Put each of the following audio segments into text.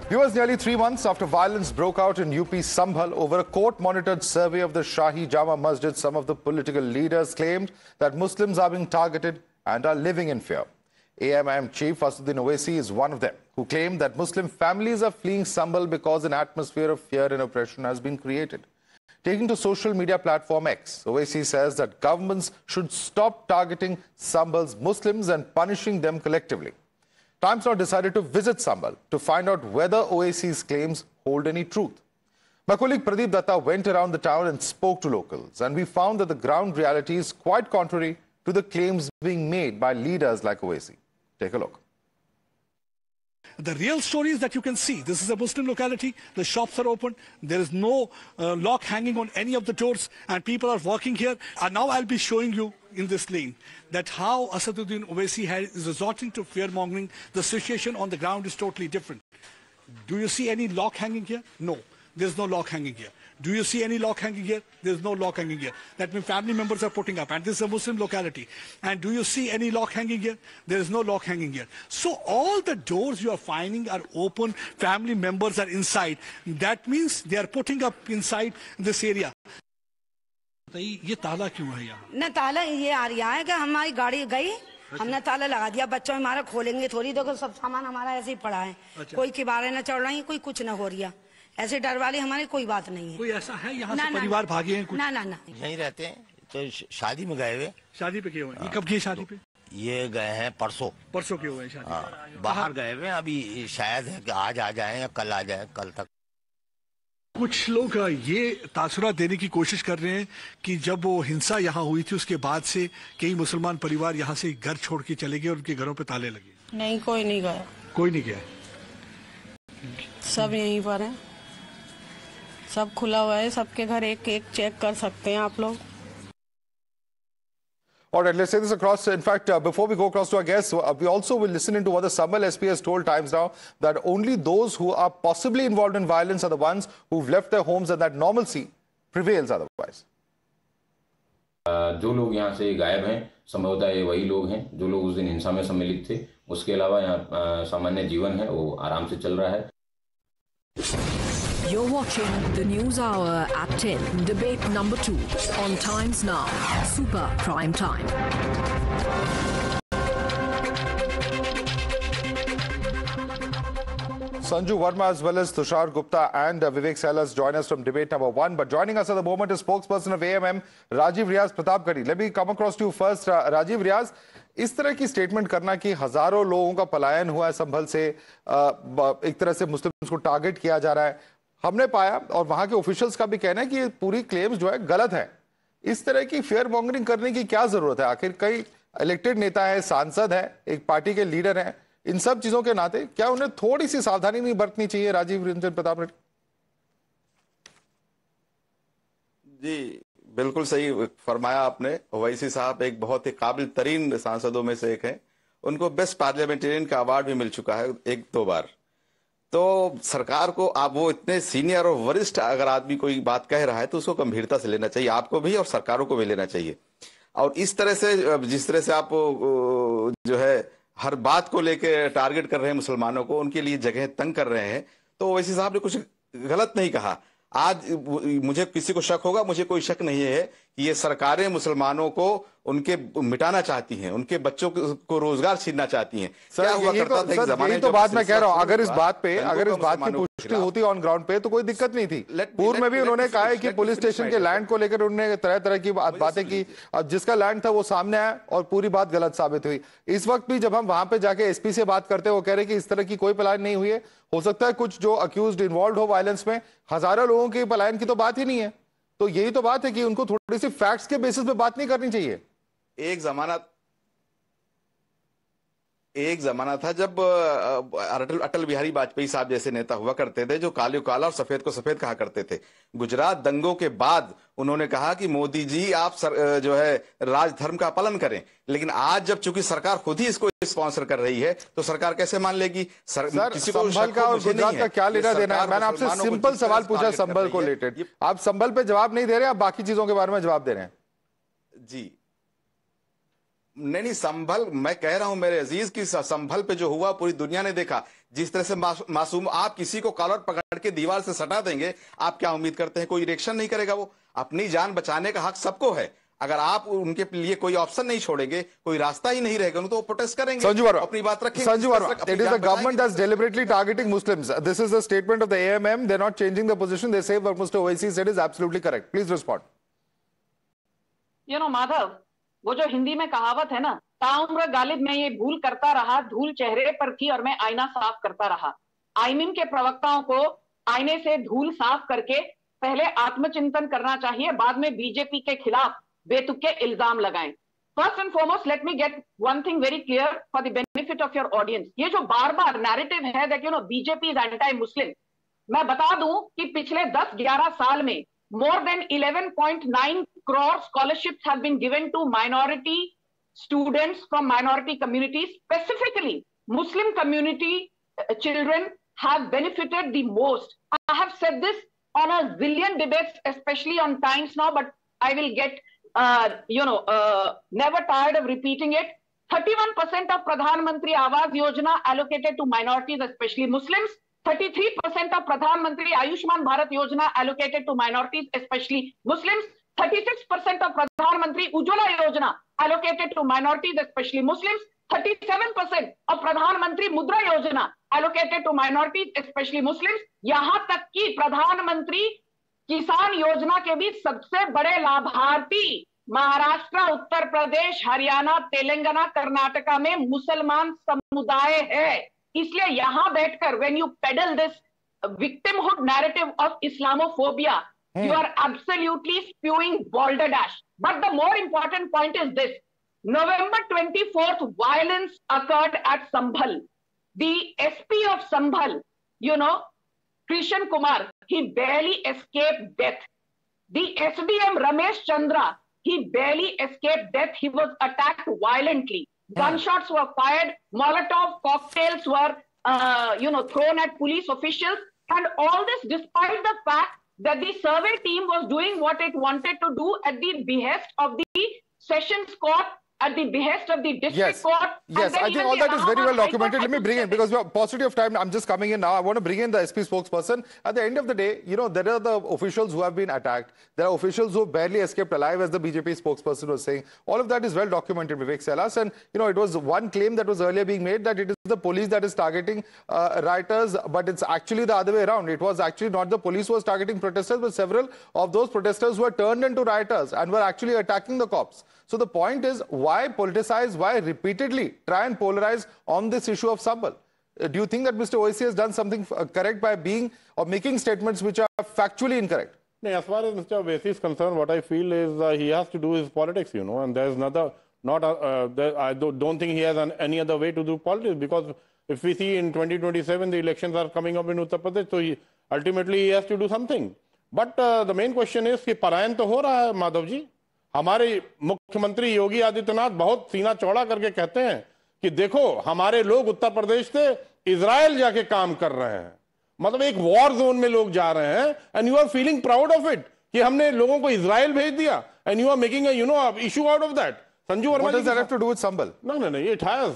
Viewers, nearly 3 months after violence broke out in UP Sambhal over a court-monitored survey of the Shahi Jama Masjid, some of the political leaders claimed that Muslims are being targeted and are living in fear. AMM chief Asduddin Owaisi is one of them, who claimed that Muslim families are fleeing Sambhal because an atmosphere of fear and oppression has been created. Taking to social media platform X, Owaisi says that governments should stop targeting Sambhal's Muslims and punishing them collectively. Times Now decided to visit Sambhal to find out whether Owaisi's claims hold any truth. My colleague Pradeep Datta went around the town and spoke to locals, and we found that the ground reality is quite contrary to the claims being made by leaders like Owaisi. Take a look. The real story is that you can see this is a Muslim locality, the shops are open, there is no lock hanging on any of the doors, and people are working here. And now I'll be showing you in this lane that how Asduddin Owaisi is resorting to fear-mongering. The situation on the ground is totally different. Do you see any lock hanging here? No, there's no lock hanging here. Do you see any lock hanging here? There's no lock hanging here. That means family members are putting up, and this is a Muslim locality. And do you see any lock hanging here? There is no lock hanging here. So all the doors you are finding are open, family members are inside. That means they are putting up inside this area. ये ताला क्यों है यहाँ? न ताला ये आ रहा है कि हमारी गाड़ी गई, हमने ताला लगा दिया, बच्चों हमारा खोलेंगे थोड़ी, देखो सब सामान हमारा ऐसे ही पड़ा है, कोई किबारें न चढ़ रही, कोई कुछ न हो रही है, ऐसे डर वाली हमारी कोई बात नहीं है। कोई ऐसा है यहाँ से परिवार भागे हैं कुछ? ना ना ना, यहीं रहते हैं, तो शादी में गए हुए। शादी पे गए हुए? ये कब गए शादी पे? ये गए हैं परसों। परसों क्यों हुए शादी? बाहर गए हुए, अभी शायद है कि आज आ जाए या कल आ जाए, कल तक। कुछ लोग ये तासुरात देने की कोशिश कर रहे हैं कि जब वो हिंसा यहाँ हुई थी उसके बाद से कई मुसलमान परिवार यहाँ से घर छोड़ के चले गए और उनके घरों पे ताले लगे। नहीं, कोई नहीं गया। कोई नहीं गया? सब यहीं पर है, सब खुला हुआ है, सबके घर एक एक चेक कर सकते हैं आप लोग। All right, let's say this across. In fact, before we go across to our guests, we also will listen into what the Sambhal SP has told Times Now, that only those who are possibly involved in violence are the ones who've left their homes and that normalcy prevails otherwise. जो लोग यहाँ से गायब हैं, संभवतः ये वही लोग हैं जो लोग उस दिन हिंसा में सम्मिलित थे। उसके अलावा यहाँ सामान्य जीवन है, वो आराम से चल रहा है। You're watching the News Hour at 10, debate number 2 on Times Now, Super Prime Time. Sanju Verma as well as Tushar Gupta and Vivek Sailas join us from debate number 1. But joining us at the moment is spokesperson of AMM, Rajiv Riaz Pratapgarhi. Let me come across to you first, Rajiv Riaz. इस तरह की statement करना कि हजारों लोगों का पलायन हुआ है संभल से, एक तरह से मुस्लिम्स को टारगेट किया जा रहा है, हमने पाया और वहां के ऑफिशियल्स का भी कहना है कि ये पूरी क्लेम्स जो है गलत है। इस तरह की फेयर मॉन्गरिंग करने की क्या जरूरत है? आखिर कई इलेक्टेड नेता है, सांसद है, एक पार्टी के लीडर हैं, इन सब चीजों के नाते क्या उन्हें थोड़ी सी सावधानी नहीं बरतनी चाहिए? राजीव रंजन प्रताप रेड्डी जी, बिल्कुल सही फरमाया आपने। ओवैसी साहब एक बहुत ही काबिल तरीन सांसदों में से एक हैं। उनको बेस्ट पार्लियामेंटेरियन का अवार्ड भी मिल चुका है 1-2 बार। तो सरकार को, आप वो इतने सीनियर और वरिष्ठ अगर आदमी कोई बात कह रहा है तो उसको गंभीरता से लेना चाहिए, आपको भी और सरकारों को भी लेना चाहिए। और इस तरह से जिस तरह से आप जो है हर बात को लेके टारगेट कर रहे हैं मुसलमानों को, उनके लिए जगह तंग कर रहे हैं, तो ओवैसी साहब ने कुछ गलत नहीं कहा। आज मुझे किसी को शक होगा, मुझे कोई शक नहीं है कि ये सरकारें मुसलमानों को उनके मिटाना चाहती हैं, उनके बच्चों को रोजगार छीनना चाहती हैं। क्या हुआ करता था एक जमाने में? तो बात मैं कह रहा हूं, अगर इस बात की पुष्टि होती ऑन ग्राउंड पे तो कोई दिक्कत नहीं थी। पूर्व में भी उन्होंने कहा है कि पुलिस स्टेशन के लैंड को लेकर उन्होंने तरह तरह की बातें की, अब जिसका लैंड था वो सामने आया और पूरी बात गलत साबित हुई। इस वक्त भी जब हम वहां पे जाके एसपी से बात करते हैं, वो कह रहे कि इस तरह की कोई पलायन नहीं हुई है। हो सकता है कुछ जो अक्यूज्ड इन्वॉल्व हो वायलेंस में, हजारों लोगों के पलायन की तो बात ही नहीं है। तो यही तो बात है कि उनको थोड़ी सी फैक्ट्स के बेसिस पे बात नहीं करनी चाहिए। एक जमाना था जब अटल बिहारी वाजपेयी साहब जैसे नेता हुआ करते थे जो काले को काला और सफेद को सफेद कहा करते थे। गुजरात दंगों के बाद उन्होंने कहा कि मोदी जी आप जो है राजधर्म का पालन करें, लेकिन आज जब चूंकि सरकार खुद ही इसको स्पॉन्सर कर रही है तो सरकार कैसे मान लेगी? किसी को संभल का और गुजरात का क्या लेना देना है? मैंने आपसे सिंपल सवाल पूछा संभल को रिलेटेड, आप संभल पे जवाब नहीं दे रहे, आप बाकी चीजों के बारे में जवाब दे रहे हैं। जी, नहीं, संभल, मैं कह रहा हूं मेरे अजीज की संभल पे जो हुआ पूरी दुनिया ने देखा। जिस तरह से मासूम, आप किसी को कॉलर पकड़ के दीवार से सटा देंगे, आप क्या उम्मीद करते हैं कोई रिएक्शन नहीं करेगा? वो अपनी जान बचाने का हक सबको है। अगर आप उनके लिए कोई ऑप्शन नहीं छोड़ेंगे, कोई रास्ता ही नहीं रहेगा, तो वो प्रोटेस्ट करेंगे, संजू वर्मा, अपनी बात रखेंगे। Sanju Verma, it is the government that's deliberately targeting Muslims. This is the statement of the AMM. They're not changing the position. They say what Mr. Owaisi said is absolutely correct. Please respond. Madhav, वो जो हिंदी में कहावत है ना, ताउम्र गालिब मैं ये भूल करता रहा, धूल चेहरे पर थी और मैं आईना साफ करता रहा। आईएमएम के प्रवक्ताओं को आईने से धूल साफ करके पहले आत्मचिंतन करना चाहिए, बाद में बीजेपी के खिलाफ बेतुके इल्जाम लगाएं। First and foremost let me get one thing very clear for the benefit of your audience. ये जो बार बार नैरेटिव है that BJP is anti Muslim, मैं बता दूं कि पिछले 10-11 साल में more than 11.9 crore scholarships have been given to minority students from minority communities. Specifically, Muslim community children have benefited the most. I have said this on a zillion debates, especially on Times Now, but I will get, never tired of repeating it. 31% of Pradhan Mantri Awas Yojana allocated to minorities, especially Muslims. 33% of Pradhan Mantri Ayushman Bharat Yojana allocated to minorities, especially Muslims. 36% of Pradhan Mantri Ujjwala Yojana allocated to minorities, especially Muslims. 37% of Pradhan Mantri Mudra Yojana allocated to minorities, especially Muslims. यहाँ तक कि प्रधान मंत्री किसान योजना के भी सबसे बड़े लाभार्थी महाराष्ट्र, उत्तर प्रदेश, हरियाणा, तेलंगाना, कर्नाटका में मुसलमान समुदाय है। इसलिए यहां बैठकर when you peddle this victimhood narrative of Islamophobia, you are absolutely spewing balderdash. But the more important point is this: November 24th, violence occurred at Sambhal. The SP of Sambhal, Krishan Kumar, he barely escaped death. The SDM Ramesh Chandra, he barely escaped death. He was attacked violently. Gunshots were fired, Molotov cocktails were, thrown at police officials, and all this despite the fact that the survey team was doing what it wanted to do at the behest of the Sessions Court, at the behest of the District Court. Yes, I think all that is very well documented. Let me bring in, because we have paucity of time, I'm just coming in now. I want to bring in the SP spokesperson. At the end of the day, there are the officials who have been attacked. There are officials who barely escaped alive, as the BJP spokesperson was saying. All of that is well documented, Vivek Sailas. And, it was one claim that was earlier being made that it is the police that is targeting rioters, but it's actually the other way around. It was actually not the police who was targeting protesters, but several of those protesters were turned into rioters and were actually attacking the cops. So the point is, why politicize, why repeatedly try and polarize on this issue of Sambhal? Do you think that Mr. Owaisi has done something correct by being or making statements which are factually incorrect? No, as far as Mr. Owaisi is concerned, what I feel is he has to do his politics, and there's I don't think he has any other way to do politics, because if we see in 2027, the elections are coming up in Uttar Pradesh, so ultimately he has to do something. But the main question is कि पलायन तो हो रहा है माधव जी। हमारे मुख्यमंत्री योगी आदित्यनाथ बहुत सीना चौड़ा करके कहते हैं कि देखो हमारे लोग उत्तर प्रदेश से इजराइल जाके काम कर रहे हैं, मतलब एक वॉर जोन में लोग जा रहे हैं, and you are feeling proud of it कि हमने लोगों को इजराइल भेज दिया, and you are making issue out of that. Sanju Verma, What does that have to do with Sambhal? No, it has.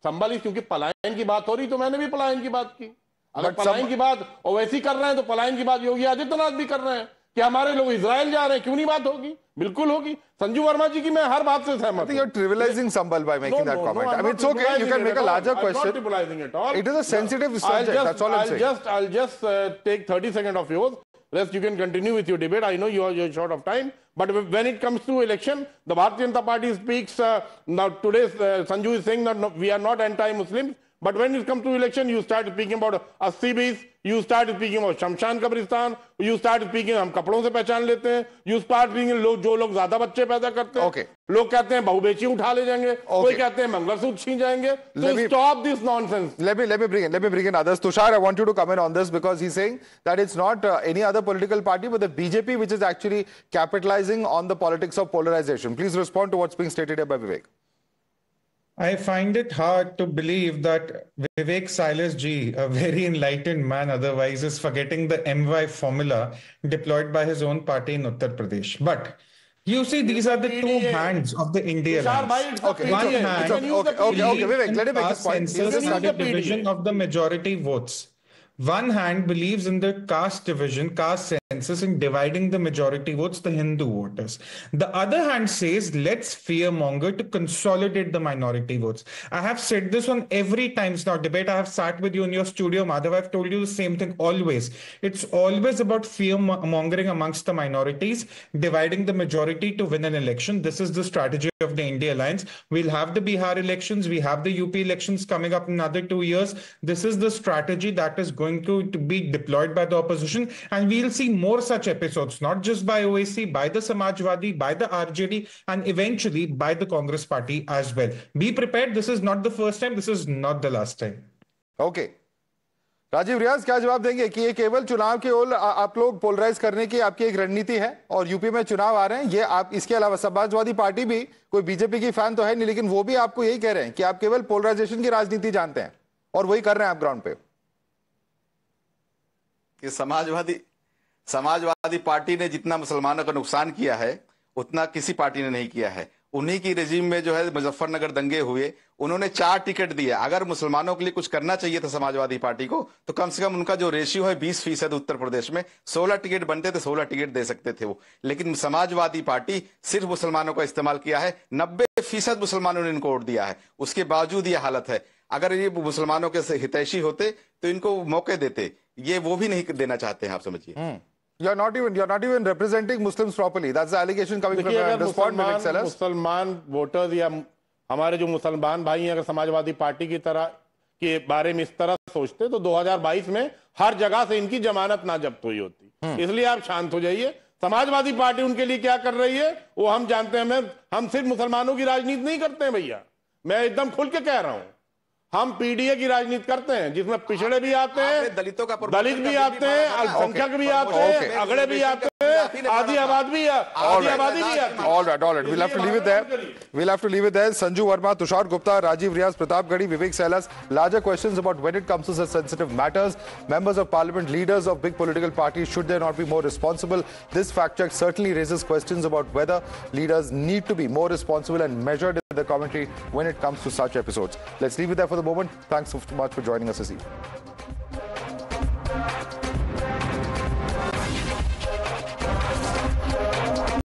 संभल क्योंकि पलायन की बात हो रही, तो मैंने भी पलायन की बात की। अगर पलायन की बात ओवैसी कर रहे हैं, तो पलायन की बात योगी आदित्यनाथ भी कर रहे हैं कि हमारे लोग इजराइल जा रहे हैं, क्यों नहीं बात होगी? बिल्कुल होगी। संजू वर्मा जी की मैं हर बात से सहमत हूं। You're trivializing Sambhal by making that comment. I mean, it's okay. You can make a larger question. I'm not trivializing at all. It is a sensitive subject. That's all I'm saying. I'll just take 30 seconds of yours. Rest you can continue with your debate. I know you're short of time. But when it comes to election, the Bharatiya Janata Party speaks. Now today, Sanju is saying that we are not anti-Muslims. But when it comes to election, you start speaking about Asibis, you start speaking about Shamshan Kabristan, you start speaking हम कपड़ों से पहचान लेते हैं, you start speaking जो लोग ज्यादा बच्चे पैदा करते हैं, okay. लोग कहते हैं बहुबेची उठा ले जाएंगे, कोई कहते हैं मंगलसूत्र छीन जाएंगे, so stop this nonsense. Let me bring in others. Tushar, I want you to comment on this, because he's saying that it's not any other political party but the BJP which is actually capitalizing on the politics of polarization. Please respond to what's being stated here by Vivek. I find it hard to believe that Vivek Sailas ji, a very enlightened man otherwise, is forgetting the MY formula deployed by his own party in Uttar Pradesh. But You see, these are the two hands of the India Alliance. Okay, One okay, hand Vivek, let him make his point. census division of the majority votes. One hand believes in the caste division, caste census, in dividing the majority votes, the Hindu voters. The other hand says, let's fearmonger to consolidate the minority votes. I have said this on every Times Now debate. I have sat with you in your studio, Madhav. I've told you the same thing always. It's always about fear-mongering amongst the minorities, dividing the majority to win an election. This is the strategy of the India Alliance. We'll have the Bihar elections. We have the UP elections coming up in another 2 years. This is the strategy that is going to be deployed by the opposition. And we'll see more such episodes, not just by OIC, by the Samajwadi, by the RJD, and eventually by the Congress party as well. Be prepared. This is not the first time. This is not the last time. Okay. Rajiv रियाज क्या जवाब देंगे कि ये केवल चुनाव के ओर आप लोग पोलराइज करने की आपकी एक रणनीति है और यूपी में चुनाव आ रहे हैं, ये आप इसके अलावा समाजवादी पार्टी भी कोई बीजेपी की फैन तो है नहीं, लेकिन वो भी आपको यही कह रहे हैं कि आप केवल पोलराइजेशन की राजनीति जानते हैं और वही कर रहे हैं आप ग्राउंड पे? कि समाजवादी पार्टी ने जितना मुसलमानों का नुकसान किया है उतना किसी पार्टी ने नहीं किया है। उन्हीं की रेजिम में जो है मुजफ्फरनगर दंगे हुए, उन्होंने 4 टिकट दिए। अगर मुसलमानों के लिए कुछ करना चाहिए था समाजवादी पार्टी को तो कम से कम उनका जो रेशियो है 20% उत्तर प्रदेश में 16 टिकट बनते थे, 16 टिकट दे सकते थे वो। लेकिन समाजवादी पार्टी सिर्फ मुसलमानों का इस्तेमाल किया है, 90% मुसलमानों ने इनको वोट दिया है। उसके बावजूद ये हालत है। अगर ये मुसलमानों के हितैषी होते तो इनको मौके देते, ये वो भी नहीं देना चाहते हैं, आप समझिए। You're not even representing Muslims properly. That's the allegation coming from this point. मुसलमान वोटर्स या हमारे जो मुसलमान भाई हैं अगर समाजवादी पार्टी की तरह के बारे में इस तरह सोचते तो 2022 में हर जगह से इनकी जमानत ना जब्त हुई होती। इसलिए आप शांत हो जाइए। समाजवादी पार्टी उनके लिए क्या कर रही है वो हम जानते हैं। हम सिर्फ मुसलमानों की राजनीति नहीं करते हैं भैया, मैं एकदम खुल के कह रहा हूं। हम पीडीए की राजनीति करते हैं जिसमें पिछड़े भी आते हैं, दलित भी आते हैं, अल्पसंख्यक भी आते हैं, अगड़े भी आते हैं, आधी आबादी भी आती है। All right. We'll have to leave it there. Sanju Verma, Tushar Gupta, Rajiv Riaz, Pratap Gadi, Vivek Sailas. Larger questions about when it comes to such sensitive matters. Members of parliament, leaders of big political parties, should they not be more responsible? This fact check certainly raises questions about whether leaders need to be more responsible and measured in the commentary when it comes to such episodes. Let's leave it there for the moment. Thanks so much for joining us this evening.